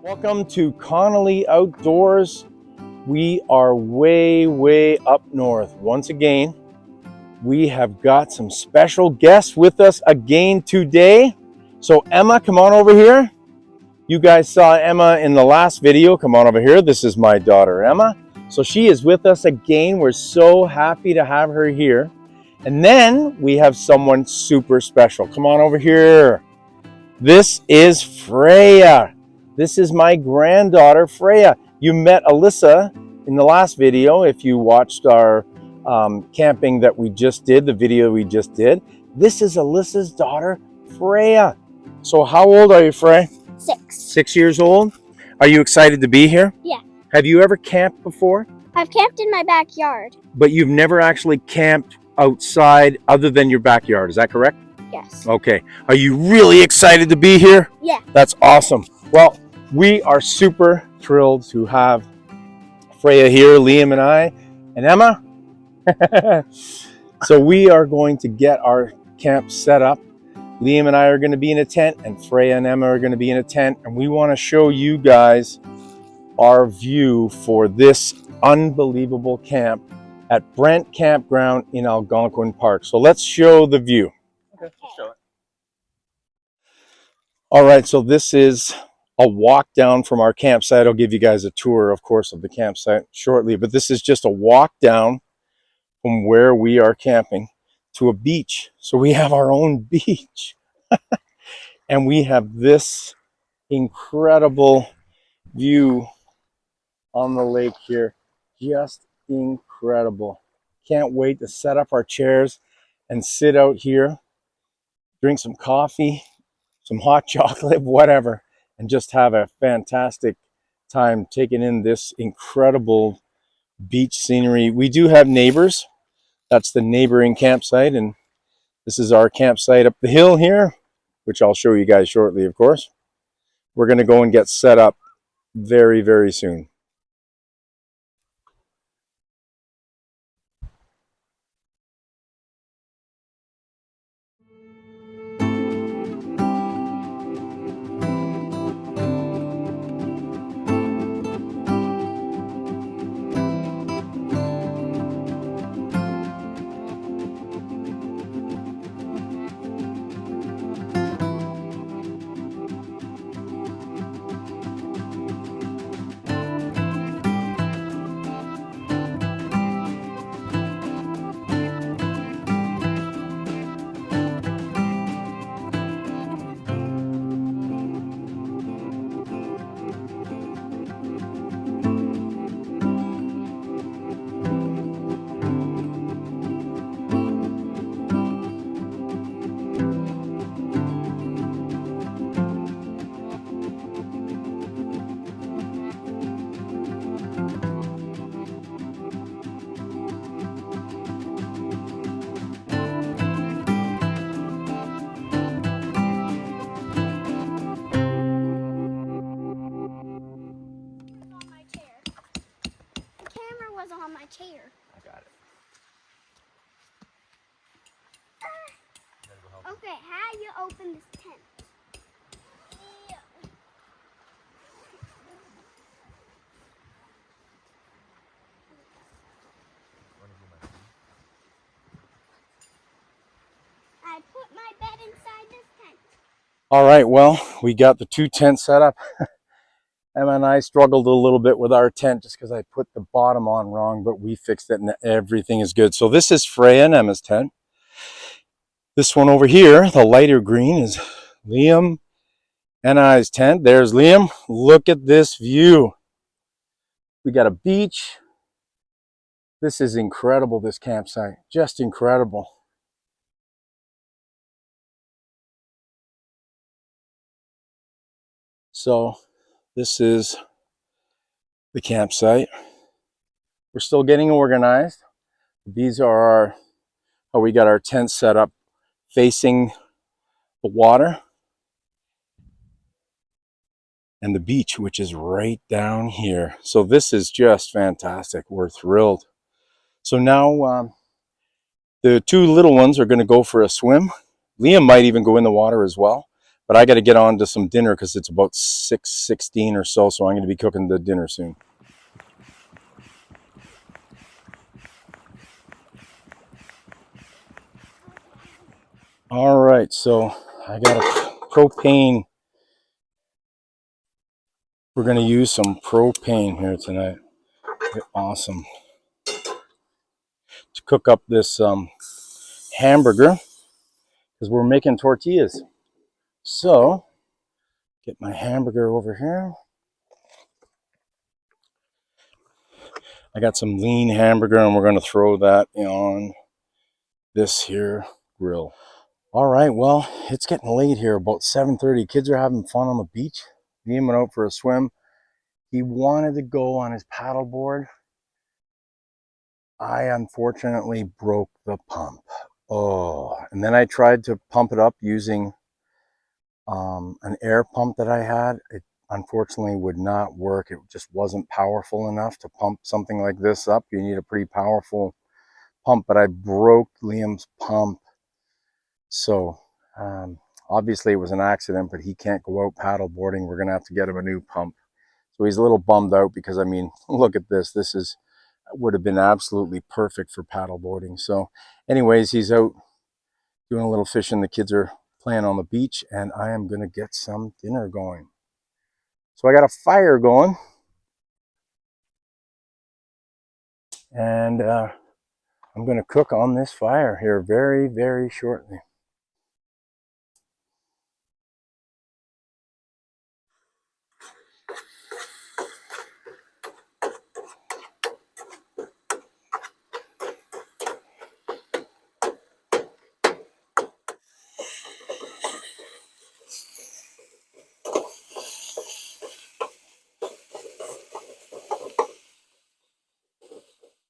Welcome to Connolly Outdoors. We are way up north. Once again, we have got some special guests with us again today. So Emma, come on over here. You guys saw Emma in the last video. Come on over here. This is my daughter, Emma. So she is with us again. We're so happy to have her here. And then we have someone super special. Come on over here. This is Freya. This is my granddaughter, Freya. You met Alyssa in the last video if you watched our camping that we just did, the video we just did. This is Alyssa's daughter, Freya. So how old are you, Freya? 6. 6 years old. Are you excited to be here? Yeah. Have you ever camped before? I've camped in my backyard. But you've never actually camped outside other than your backyard, is that correct? Yes. Okay. Are you really excited to be here? Yeah. That's awesome. Well, we are super thrilled to have Freya here, Liam and I, and Emma. So we are going to get our camp set up. Liam and I are going to be in a tent, and Freya and Emma are going to be in a tent, and we want to show you guys our view for this unbelievable camp at Brent Campground in Algonquin Park. So let's show the view. Okay, let's show it. All right, so this is a walk down from our campsite. I'll give you guys a tour, of course, of the campsite shortly, but this is just a walk down from where we are camping to a beach. So we have our own beach. And we have this incredible view on the lake here. Just incredible. Can't wait to set up our chairs and sit out here, drink some coffee, some hot chocolate, whatever, and just have a fantastic time taking in this incredible beach scenery. We do have neighbors. That's the neighboring campsite, and this is our campsite up the hill here, which I'll show you guys shortly, of course. We're going to go and get set up very soon. On my chair. I got it. Okay, how you open this tent? I put my bed inside this tent. All right, well, we got the 2 tents set up. Emma and I struggled a little bit with our tent just because I put the bottom on wrong, but we fixed it and everything is good. So this is Freya and Emma's tent. This one over here, the lighter green, is Liam and I's tent. There's Liam. Look at this view. We got a beach. This is incredible, this campsite. Just incredible. So this is the campsite. We're still getting organized. These are how we got our tent set up facing the water and the beach, which is right down here. So this is just fantastic. We're thrilled. So now the 2 little ones are going to go for a swim. Liam might even go in the water as well. But I got to get on to some dinner because it's about 6:16 or so. So I'm going to be cooking the dinner soon. All right, so I got a propane. We're going to use some propane here tonight. Awesome. To cook up this hamburger because we're making tortillas. So, get my hamburger over here. I got some lean hamburger and we're going to throw that on this here grill. All right, well, it's getting late here, about 7:30. Kids are having fun on the beach. Liam went out for a swim. He wanted to go on his paddleboard. I unfortunately broke the pump. Oh, and then I tried to pump it up using an air pump that I had. It unfortunately would not work. It just wasn't powerful enough to pump something like this up. You need a pretty powerful pump, but I broke Liam's pump. So obviously it was an accident, but he can't go out paddleboarding. We're gonna have to get him a new pump. So he's a little bummed out because, I mean, look at this. This would have been absolutely perfect for paddleboarding. So anyways, he's out doing a little fishing. The kids are playing on the beach and I am gonna get some dinner going. So I got a fire going and I'm gonna cook on this fire here very, very shortly.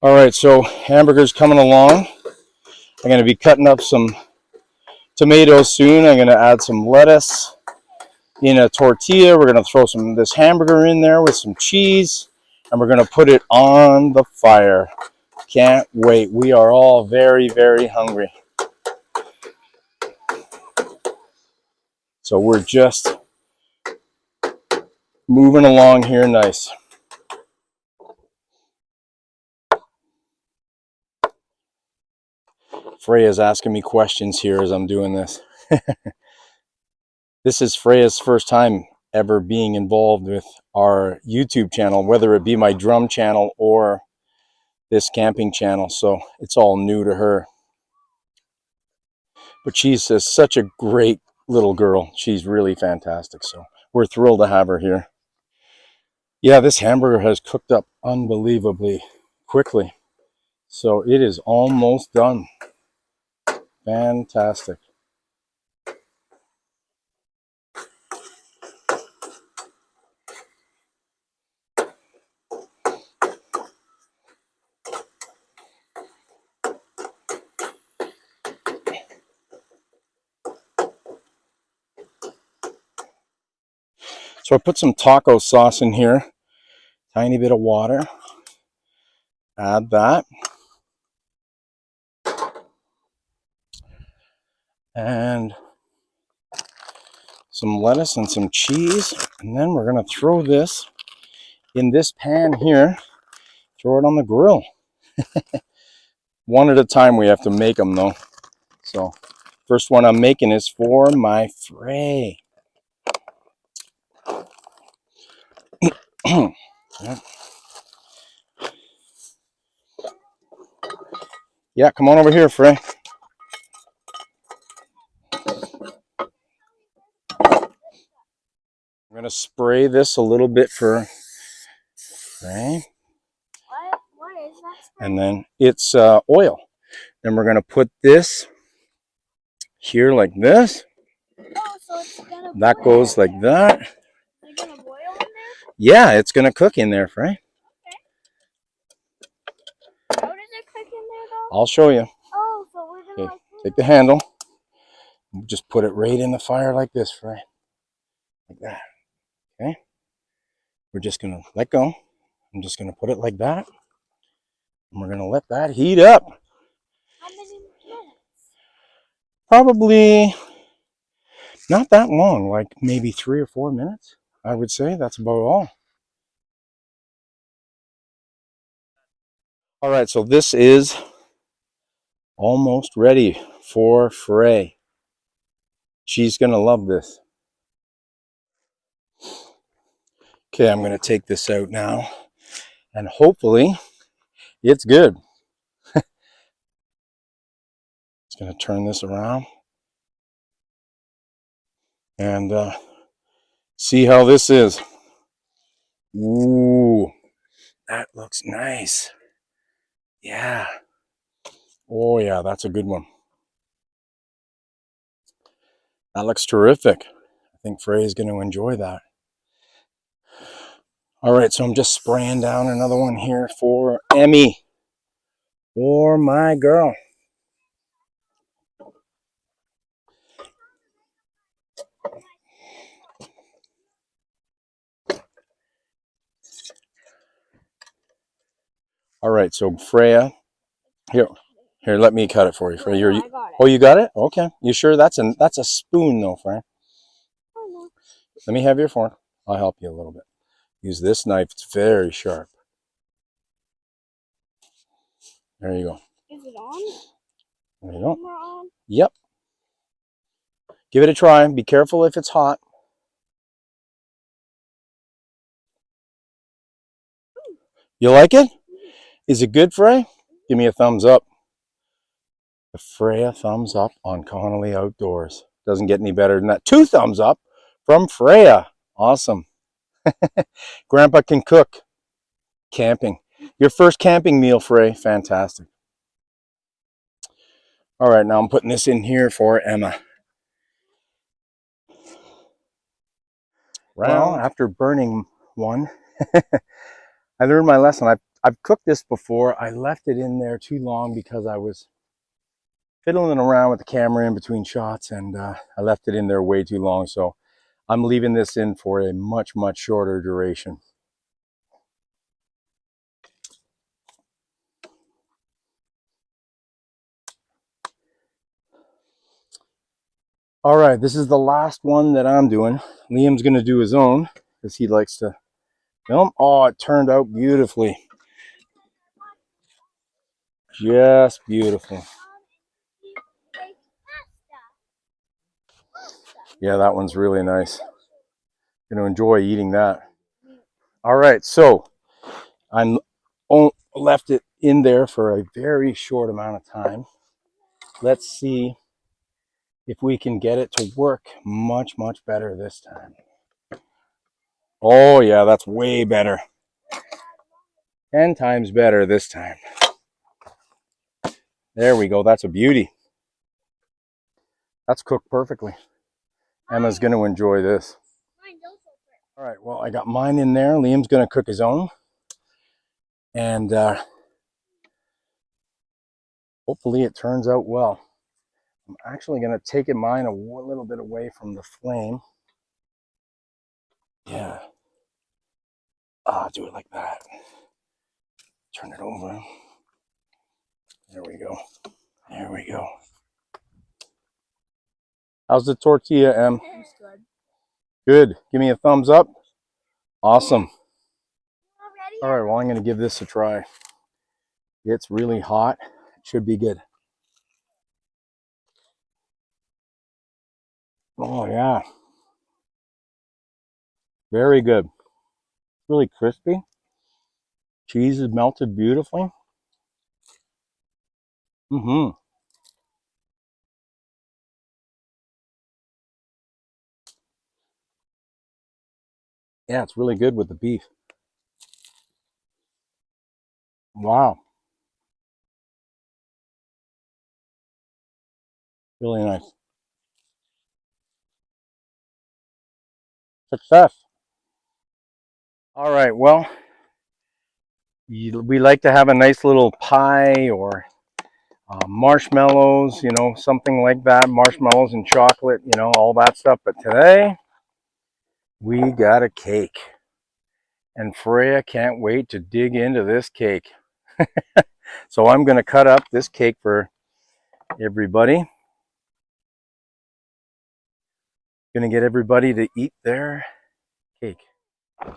All right, so hamburger's coming along. I'm going to be cutting up some tomatoes soon. I'm going to add some lettuce in a tortilla. We're going to throw some of this hamburger in there with some cheese, and we're going to put it on the fire. Can't wait. We are all very, very hungry. So we're just moving along here nice. Freya's asking me questions here as I'm doing this. This is Freya's first time ever being involved with our YouTube channel, whether it be my drum channel or this camping channel. So it's all new to her. But she's such a great little girl. She's really fantastic. So we're thrilled to have her here. Yeah, this hamburger has cooked up unbelievably quickly. So it is almost done. Fantastic. So I put some taco sauce in here. Tiny bit of water. Add that. And some lettuce and some cheese. And then we're going to throw this in this pan here. Throw it on the grill. One at a time we have to make them though. So first one I'm making is for my Frey. Yeah. Yeah, come on over here, Frey. I'm going to spray this a little bit for Frey. What is that spray? And then it's oil. Then we're going to put this here like this. Oh, so it's gonna That boil. goes like that. It's gonna boil in there? Yeah, it's going to cook in there, Frey. How does it cook in there though? I'll show you. Oh, so we're gonna Okay, like take the handle. Just put it right in the fire like this, Frey. Like that. Okay. We're just going to let go. I'm just going to put it like that. And we're going to let that heat up. how many minutes? Probably Not that long, like maybe 3 or 4 minutes. I would say that's about all. All right, so this is almost ready for Frey. She's gonna love this. Okay, I'm gonna take this out now, and hopefully it's good. Just gonna turn this around and see how this is. Ooh, that looks nice. Yeah. Oh yeah, that's a good one. That looks terrific. I think Frey is going to enjoy that. All right, so I'm just spraying down another one here for Emmy, or my girl. All right, so Freya, here, let me cut it for you. Freya, I got it. oh, you got it? Okay. You sure? That's a spoon though, Freya. Oh, no. Let me have your fork. I'll help you a little bit. Use this knife. It's very sharp. There you go. Is it on? There you go. Camera on? Yep. Give it a try. Be careful if it's hot. You like it? Is it good, Frey? Give me a thumbs up. The Freya thumbs up on Connolly Outdoors. Doesn't get any better than that. 2 thumbs up from Freya. Awesome. Grandpa can cook. Camping. Your first camping meal, Frey. Fantastic. All right, now I'm putting this in here for Emma. Well, after burning one, I learned my lesson. I've cooked this before. I left it in there too long because I was fiddling around with the camera in between shots, and I left it in there way too long. So I'm leaving this in for a much, much shorter duration. All right, this is the last one that I'm doing. Liam's going to do his own because he likes to film. Oh, it turned out beautifully. Just beautiful. Yeah, that one's really nice. Going to enjoy eating that. All right, so I'm left it in there for a very short amount of time. Let's see if we can get it to work much, much better this time. Oh yeah, that's way better. 10 times better this time. There we go. That's a beauty. That's cooked perfectly. Emma's going to enjoy this. All right, well, I got mine in there. Liam's going to cook his own. And hopefully it turns out well. I'm actually going to take mine a little bit away from the flame. Yeah. Do it like that. Turn it over. There we go. There we go. How's the tortilla, Em? It's good. Good. Give me a thumbs up. Awesome. Already? All right, well, I'm going to give this a try. It's really hot. It should be good. Oh, yeah. Very good. Really crispy. Cheese is melted beautifully. Mm-hmm. Yeah, it's really good with the beef. Wow. Really nice. Success. All right, well, we like to have a nice little pie or marshmallows, something like that. Marshmallows and chocolate, all that stuff. But today, we got a cake. And Freya can't wait to dig into this cake. So I'm going to cut up this cake for everybody. Gonna get everybody to eat their cake.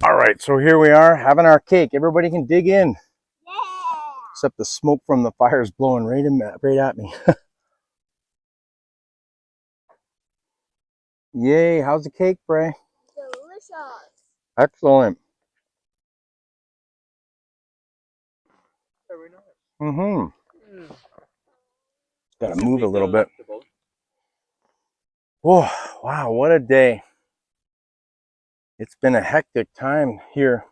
All right, so here we are having our cake. Everybody can dig in. Yeah. Except the smoke from the fire is blowing right at me. Yay, how's the cake, Bray? Delicious. Excellent. Very nice. Mm-hmm. Gotta move a little bit. Oh, wow, what a day. It's been a hectic time here.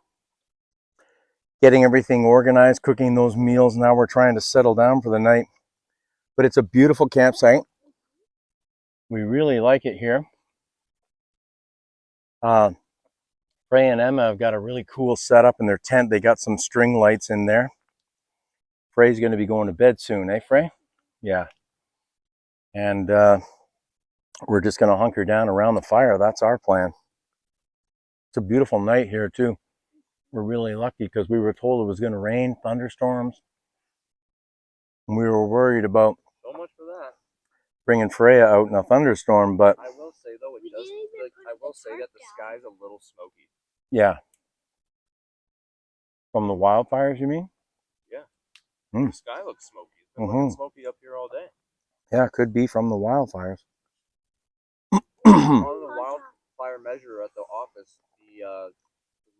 Getting everything organized, cooking those meals. Now we're trying to settle down for the night. But it's a beautiful campsite. We really like it here. Frey and Emma have got a really cool setup in their tent. They got some string lights in there. Frey's going to be going to bed soon, eh, Frey? Yeah. And we're just going to hunker down around the fire. That's our plan. It's a beautiful night here, too. We're really lucky because we were told it was going to rain, thunderstorms. And we were worried about So much for that. bringing Freya out in a thunderstorm, but I will say though, it does. Like, I will say that the sky's a little smoky. yeah. From the wildfires, you mean? Yeah. Mm. The sky looks smoky. It's been looking smoky up here all day. Yeah, it could be from the wildfires. On the wildfire measure at the office, the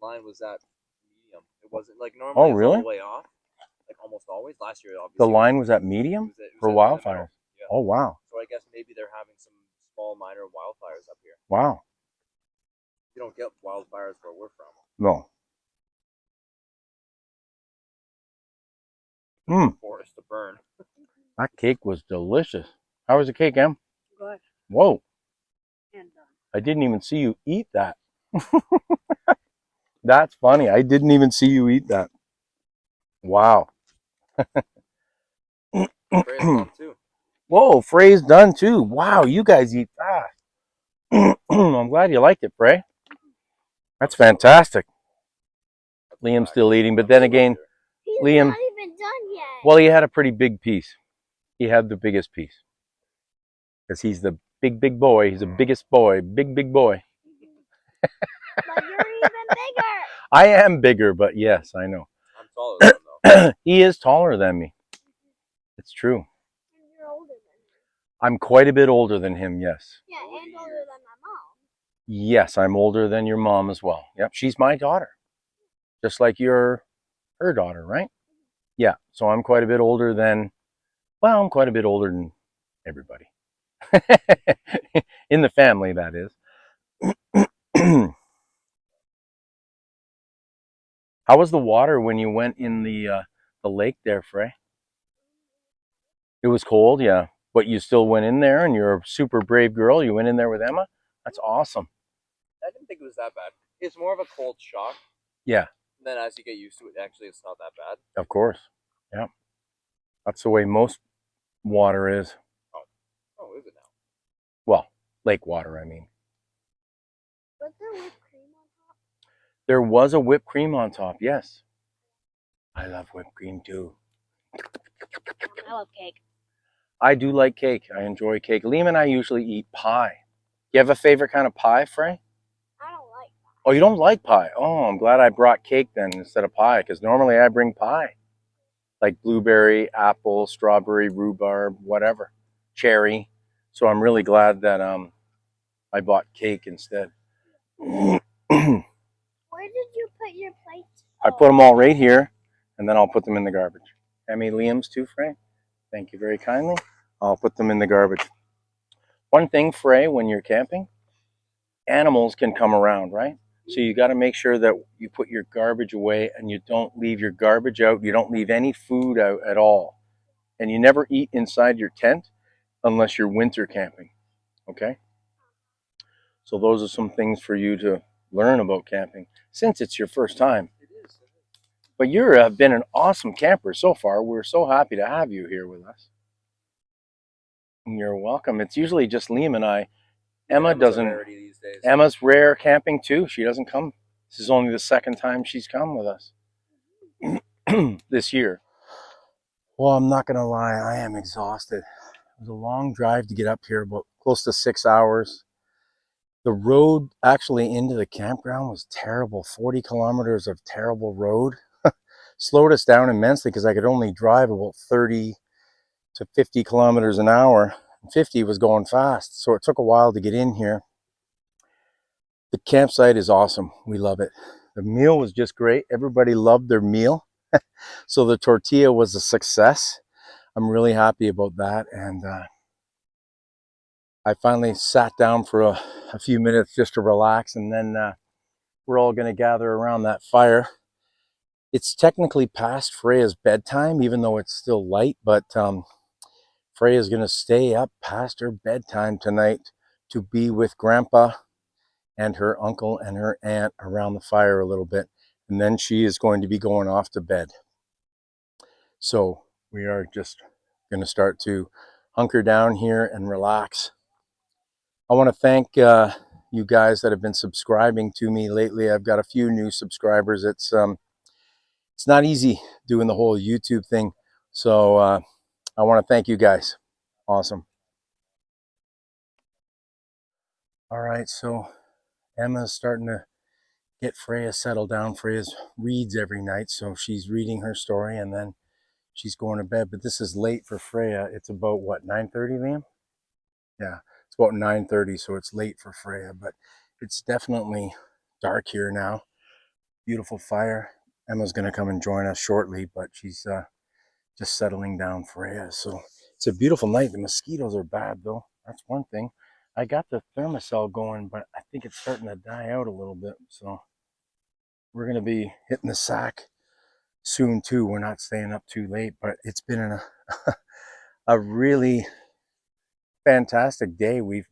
line was at medium. It wasn't like normally. Oh, really? It's all the way off. Like almost always. Last year, obviously. The line was at medium for wildfires. Yeah. Oh, wow. So I guess maybe they're having some small, minor wildfires up here. Wow. You don't get wildfires where we're from. No. Forest to burn. That cake was delicious. How was the cake, Em? Good. Whoa. And done. I didn't even see you eat that. That's funny. I didn't even see you eat that. Wow. Frey's done too. Whoa, Frey's done too. Wow, you guys eat fast. I'm glad you liked it, Frey. That's fantastic. Liam's still eating, but then again, He's Liam, not even done yet. well, he had a pretty big piece. He had the biggest piece. Because he's the big boy. He's the biggest boy. Big boy. But you're even bigger. I am bigger, but yes, I know. I'm taller than him though. He is taller than me. It's true. And you're older than me. I'm quite a bit older than him, yes. Yeah, and older than my mom. Yes, I'm older than your mom as well. Yep, she's my daughter. Just like you're her daughter, right? Yeah, so I'm quite a bit older than, well, I'm quite a bit older than everybody. In the family, that is. How was the water when you went in the lake there, Frey? It was cold, yeah. But you still went in there, and you're a super brave girl. You went in there with Emma. That's awesome. I didn't think it was that bad. It's more of a cold shock. Yeah. And then as you get used to it, actually, it's not that bad. Of course. Yeah. That's the way most water is. Oh, is it now? Well, lake water, I mean. Was there whipped cream on top? There was a whipped cream on top, yes. I love whipped cream too. I love cake. I do like cake. I enjoy cake. Liam and I usually eat pie. You have a favorite kind of pie, Frey? I don't like that. Oh, you don't like pie? Oh, I'm glad I brought cake then instead of pie, because normally I bring pie. Like blueberry, apple, strawberry, rhubarb, whatever. Cherry. So I'm really glad that I bought cake instead. Where did you put your plates? I put them all right here, and then I'll put them in the garbage. Emmy, Liam's too, Frey. Thank you very kindly. I'll put them in the garbage. One thing, Frey, when you're camping, animals can come around, right? So you got to make sure that you put your garbage away and you don't leave your garbage out. You don't leave any food out at all. And you never eat inside your tent unless you're winter camping, okay? So those are some things for you to learn about camping since it's your first time. It is. But you've been an awesome camper so far. We're so happy to have you here with us. You're welcome. It's usually just Liam and I. Emma doesn't. Emma's rare camping too. She doesn't come. This is only the second time she's come with us this year. Well, I'm not gonna lie. I am exhausted. It was a long drive to get up here, about close to 6 hours. The road actually into the campground was terrible. 40 kilometers of terrible road. Slowed us down immensely because I could only drive about 30 to 50 kilometers an hour. 50 was going fast, so it took a while to get in here. The campsite is awesome. We love it. The meal was just great. Everybody loved their meal. So the tortilla was a success. I'm really happy about that. And I finally sat down for a few minutes just to relax, and then we're all going to gather around that fire. It's technically past Freya's bedtime, even though it's still light, but Freya's going to stay up past her bedtime tonight to be with Grandpa and her uncle and her aunt around the fire a little bit. And then she is going to be going off to bed. So we are just going to start to hunker down here and relax. I want to thank you guys that have been subscribing to me lately. I've got a few new subscribers. It's not easy doing the whole YouTube thing. So I want to thank you guys. Awesome. All right, so Emma's starting to get Freya settled down. Freya reads every night, so she's reading her story and then she's going to bed. But this is late for Freya. It's about what, 9:30, Liam? Yeah, it's about 9:30, so it's late for Freya, but it's definitely dark here now. Beautiful fire. Emma's going to come and join us shortly, but she's just settling down Freya. So it's a beautiful night. The mosquitoes are bad, though. That's one thing. I got the thermocell going, but I think it's starting to die out a little bit. So we're going to be hitting the sack soon, too. We're not staying up too late, but it's been a really fantastic day. We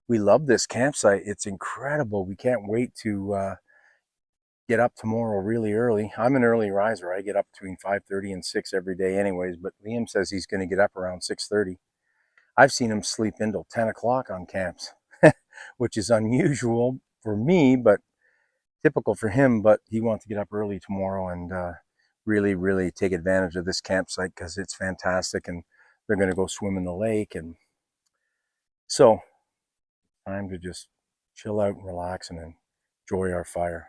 love this campsite. It's incredible. We can't wait to get up tomorrow really early. I'm an early riser. I get up between 5:30 and 6 every day anyways, but Liam says he's going to get up around 6:30. I've seen him sleep until 10 o'clock on camps, which is unusual for me, but typical for him. But he wants to get up early tomorrow and really, really take advantage of this campsite because it's fantastic, and they're going to go swim in the lake. And so time to just chill out and relax and enjoy our fire.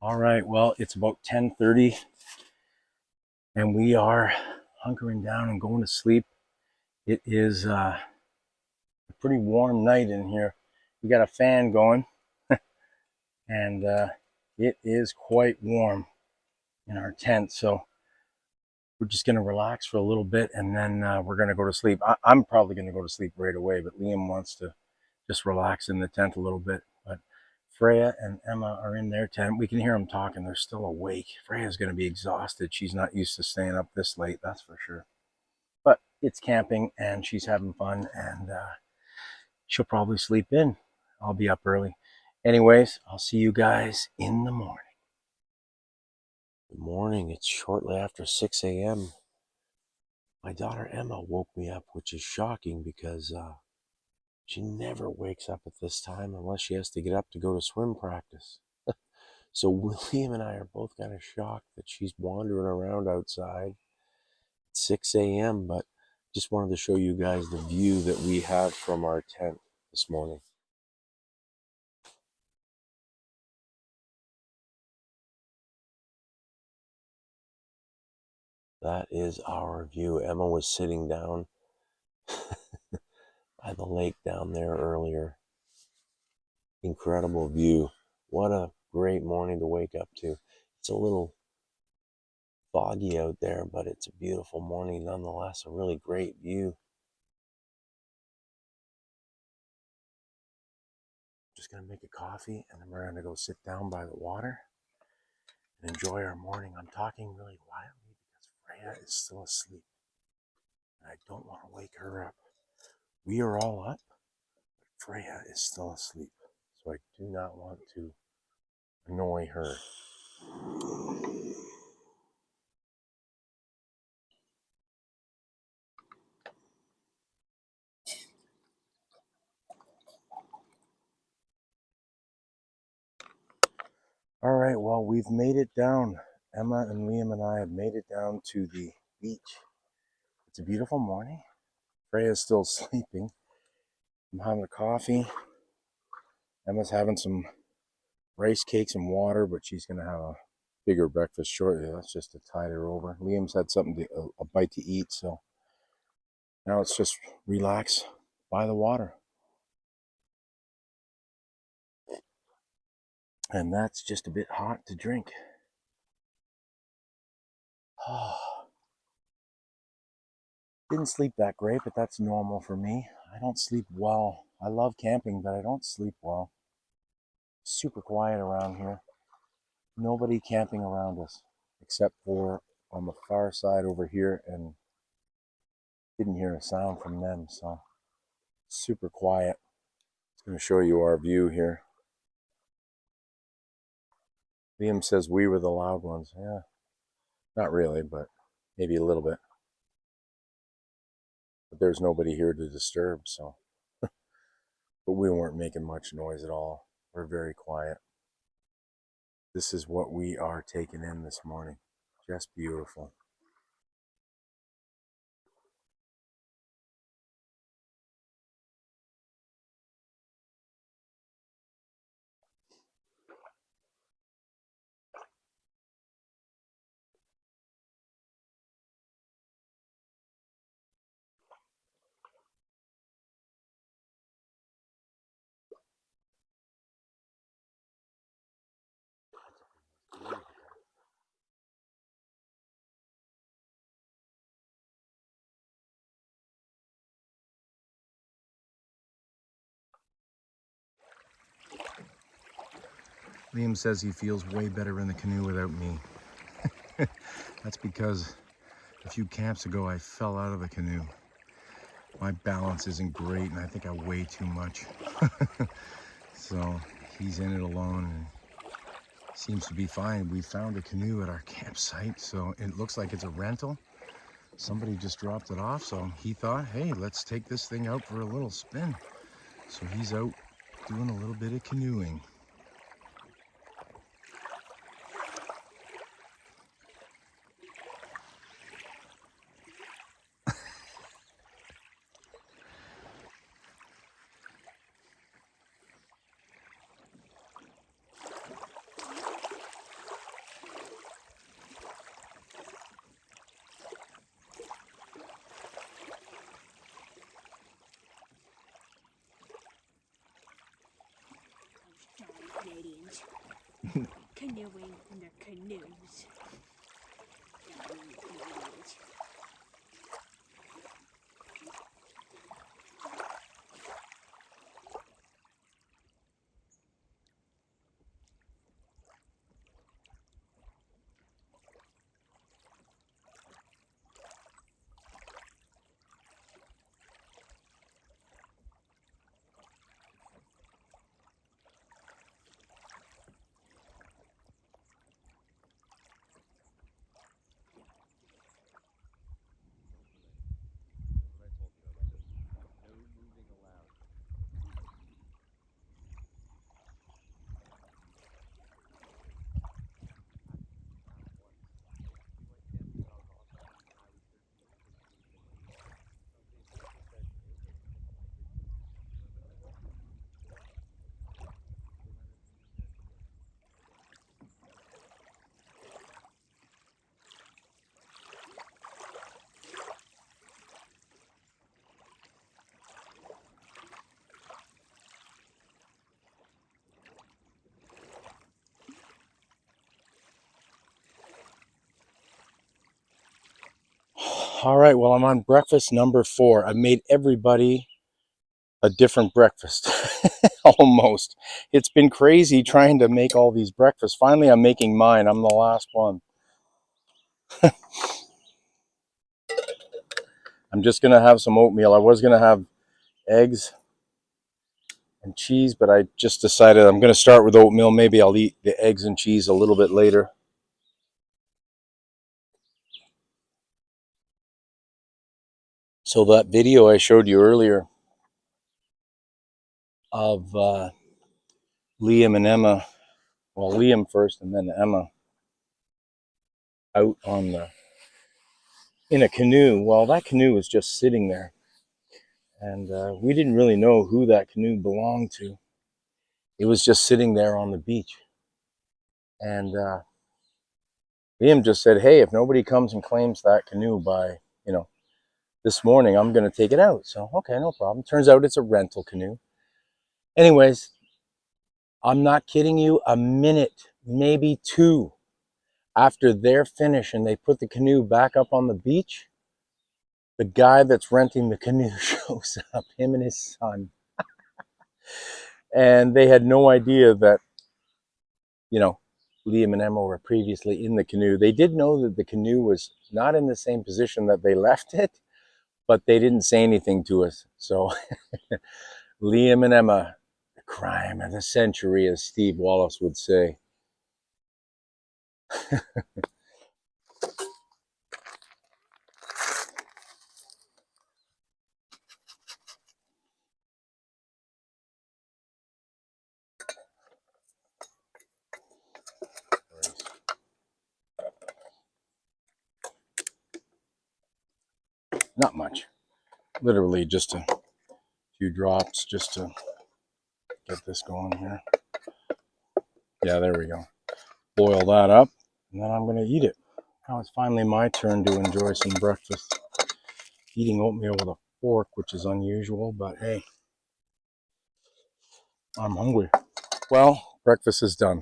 All right, well, it's about 10:30 and we are hunkering down and going to sleep. It is a pretty warm night in here. We got a fan going and it is quite warm in our tent. So we're just going to relax for a little bit and then we're going to go to sleep. I'm probably going to go to sleep right away, but Liam wants to just relax in the tent a little bit. But Freya and Emma are in their tent. We can hear them talking. They're still awake. Freya's going to be exhausted. She's not used to staying up this late, that's for sure. But it's camping and she's having fun and she'll probably sleep in. I'll be up early. Anyways, I'll see you guys in the morning. Good morning. It's shortly after 6 a.m. My daughter Emma woke me up, which is shocking because she never wakes up at this time unless she has to get up to go to swim practice. So William and I are both kind of shocked that she's wandering around outside at 6 a.m. But Just wanted to show you guys the view that we have from our tent this morning. That is our view. Emma was sitting down by the lake down there earlier. Incredible view. What a great morning to wake up to. It's a little foggy out there, but it's a beautiful morning nonetheless. A really great view. Just gonna make a coffee and then we're gonna go sit down by the water and enjoy our morning. I'm talking really quietly because Freya is still asleep and I don't want to wake her up. We are all up, but Freya is still asleep, so I do not want to annoy her. All right, well, we've made it down. Emma and Liam and I have made it down to the beach. It's a beautiful morning. Freya's still sleeping. I'm having a coffee. Emma's having some rice cakes and water, but she's going to have a bigger breakfast shortly. That's just to tide her over. Liam's had something a bite to eat, so now let's just relax by the water. And that's just a bit hot to drink. Didn't sleep that great, but that's normal for me. I don't sleep well. I love camping, but I don't sleep well. Super quiet around here. Nobody camping around us, except for on the far side over here, and didn't hear a sound from them, so super quiet. It's going to show you our view here. Liam says we were the loud ones. Yeah, not really, but maybe a little bit. But there's nobody here to disturb, so. But we weren't making much noise at all. We're very quiet. This is what we are taking in this morning. Just beautiful. Liam says he feels way better in the canoe without me. That's because a few camps ago I fell out of the canoe. My balance isn't great and I think I weigh too much. So he's in it alone and seems to be fine. We found a canoe at our campsite, so it looks like it's a rental. Somebody just dropped it off, so he thought, hey, let's take this thing out for a little spin. So he's out doing a little bit of canoeing. Canadians canoeing in their canoes. Canadians. All right, well, I'm on breakfast number 4. I made everybody a different breakfast. Almost. It's been crazy trying to make all these breakfasts. Finally, I'm making mine. I'm the last one. I'm just going to have some oatmeal. I was going to have eggs and cheese, but I just decided I'm going to start with oatmeal. Maybe I'll eat the eggs and cheese a little bit later. So that video I showed you earlier of Liam and Emma, well, Liam first and then Emma, out on the in a canoe. Well, that canoe was just sitting there, and we didn't really know who that canoe belonged to. It was just sitting there on the beach, and Liam just said, "Hey, if nobody comes and claims that canoe by, this morning, I'm going to take it out." So, okay, no problem. Turns out it's a rental canoe. Anyways, I'm not kidding you. A minute, maybe 2 after they're finished and they put the canoe back up on the beach, the guy that's renting the canoe shows up, him and his son. And they had no idea that, Liam and Emma were previously in the canoe. They did know that the canoe was not in the same position that they left it, but they didn't say anything to us. So Liam and Emma, the crime of the century, as Steve Wallace would say. Not much. Literally just a few drops just to get this going here. Yeah, there we go. Boil that up, and then I'm going to eat it. Now it's finally my turn to enjoy some breakfast. Eating oatmeal with a fork, which is unusual, but hey, I'm hungry. Well, breakfast is done.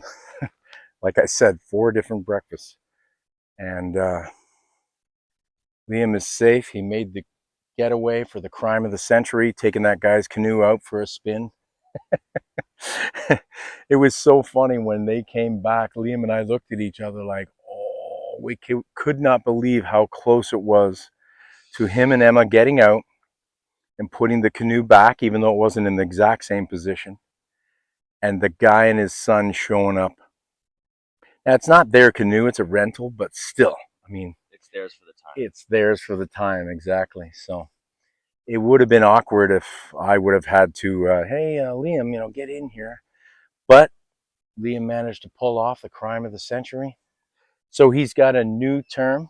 Like I said, 4 different breakfasts. And Liam is safe. He made the getaway for the crime of the century, taking that guy's canoe out for a spin. It was so funny when they came back. Liam and I looked at each other like, oh, we could not believe how close it was to him and Emma getting out and putting the canoe back, even though it wasn't in the exact same position, and the guy and his son showing up. Now, it's not their canoe, it's a rental, but still, I mean, It's theirs for the time. it's theirs for the time, exactly. So it would have been awkward if I would have had to, hey, Liam, get in here. But Liam managed to pull off the crime of the century. So he's got a new term.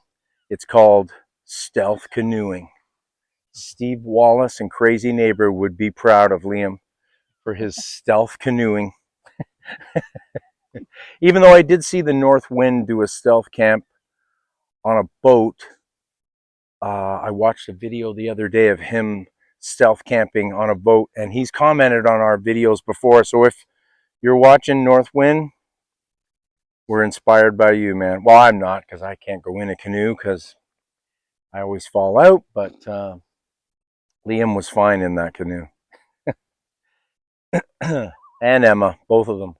It's called stealth canoeing. Steve Wallace and Crazy Neighbor would be proud of Liam for his stealth canoeing. Even though I did see the North Wind do a stealth camp on a boat, I watched a video the other day of him stealth camping on a boat, and he's commented on our videos before. So if you're watching North Wind, we're inspired by you, man. Well, I'm not, because I can't go in a canoe because I always fall out, but Liam was fine in that canoe. And Emma, both of them.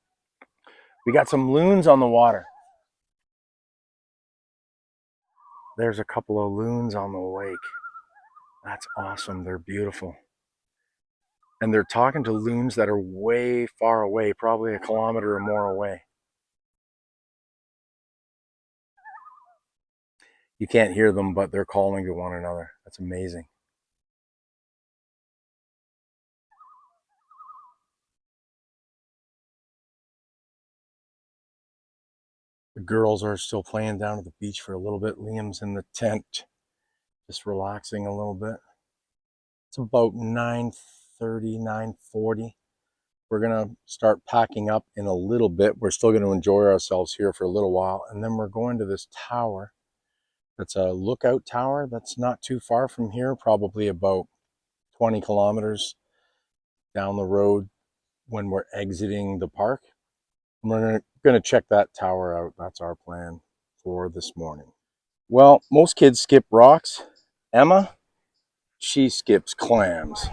We got some loons on the water. There's a couple of loons on the lake. That's awesome. They're beautiful. And they're talking to loons that are way far away, probably a kilometer or more away. You can't hear them, but they're calling to one another. That's amazing. The girls are still playing down at the beach for a little bit. Liam's in the tent, just relaxing a little bit. It's about 9:30, 9:40. We're going to start packing up in a little bit. We're still going to enjoy ourselves here for a little while. And then we're going to this tower. That's a lookout tower that's not too far from here, probably about 20 kilometers down the road when we're exiting the park. We're going to check that tower out. That's our plan for this morning. Well, most kids skip rocks. Emma, she skips clams.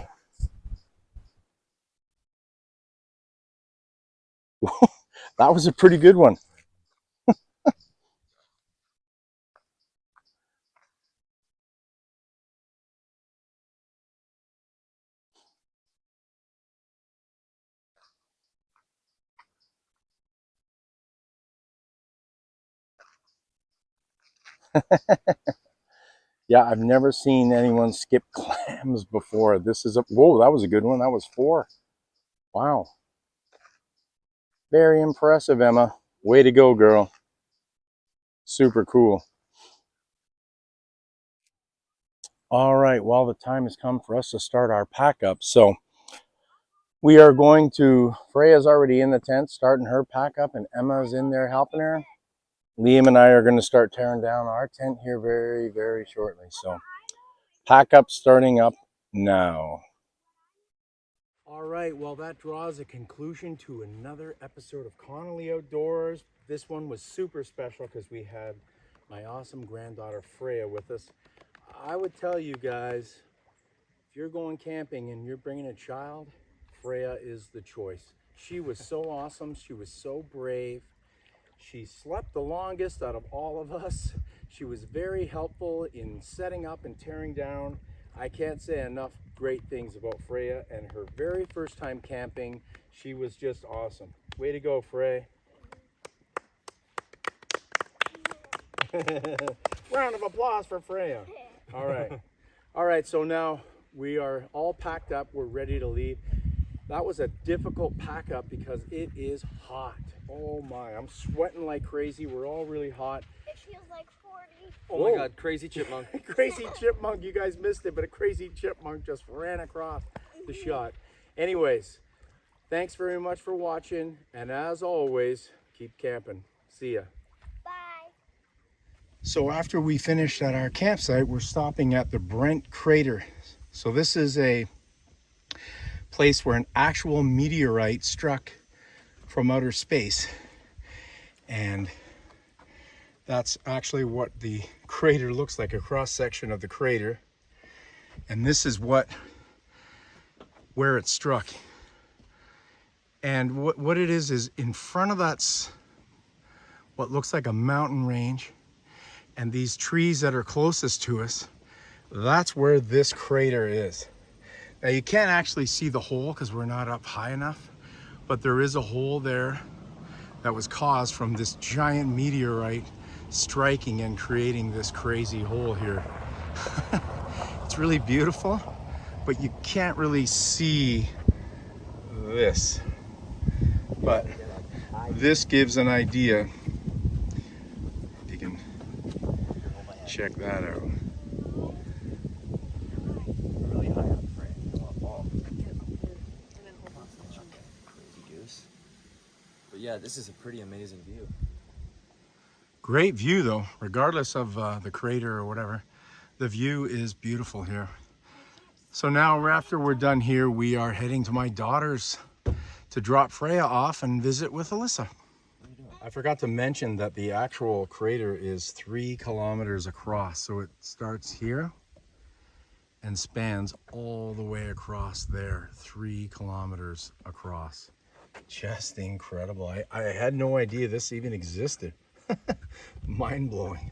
That was a pretty good one. Yeah, I've never seen anyone skip clams before. This is a, whoa, that was a good one. That was 4. Wow. Very impressive, Emma. Way to go, girl. Super cool. All right, well, the time has come for us to start our pack up. So we are going to, Freya's already in the tent starting her pack up, and Emma's in there helping her. Liam and I are going to start tearing down our tent here very, very shortly. So pack up starting up now. All right, well, that draws a conclusion to another episode of Connolly Outdoors. This one was super special because we had my awesome granddaughter Freya with us. I would tell you guys, if you're going camping and you're bringing a child, Freya is the choice. She was so awesome. She was so brave. She slept the longest out of all of us. She was very helpful in setting up and tearing down. I can't say enough great things about Freya and her very first time camping. She was just awesome. Way to go, Frey. Round of applause for Freya. All right. All right, so now we are all packed up. We're ready to leave. That was a difficult pack up because it is hot. Oh my, I'm sweating like crazy. We're all really hot. It feels like 40. Oh my God, crazy chipmunk. Crazy chipmunk, you guys missed it, but a crazy chipmunk just ran across the shot. Anyways, thanks very much for watching. And as always, keep camping. See ya. Bye. So after we finished at our campsite, we're stopping at the Brent Crater. So this is a place where an actual meteorite struck from outer space, and that's actually what the crater looks like, a cross section of the crater. And this is where it struck. And what it is in front of that's what looks like a mountain range, and these trees that are closest to us, that's where this crater is. Now you can't actually see the hole because we're not up high enough, but there is a hole there that was caused from this giant meteorite striking and creating this crazy hole here. It's really beautiful, but you can't really see this. But this gives an idea. If you can check that out. Really high up, Frank. Crazy goose. But yeah, this is a pretty amazing view. Great view though, regardless of the crater or whatever. The view is beautiful here. So now after we're done here, we are heading to my daughter's to drop Freya off and visit with Alyssa. I forgot to mention that the actual crater is 3 kilometers across. So it starts here and spans all the way across there, 3 kilometers across. Just incredible. I had no idea this even existed. Mind-blowing.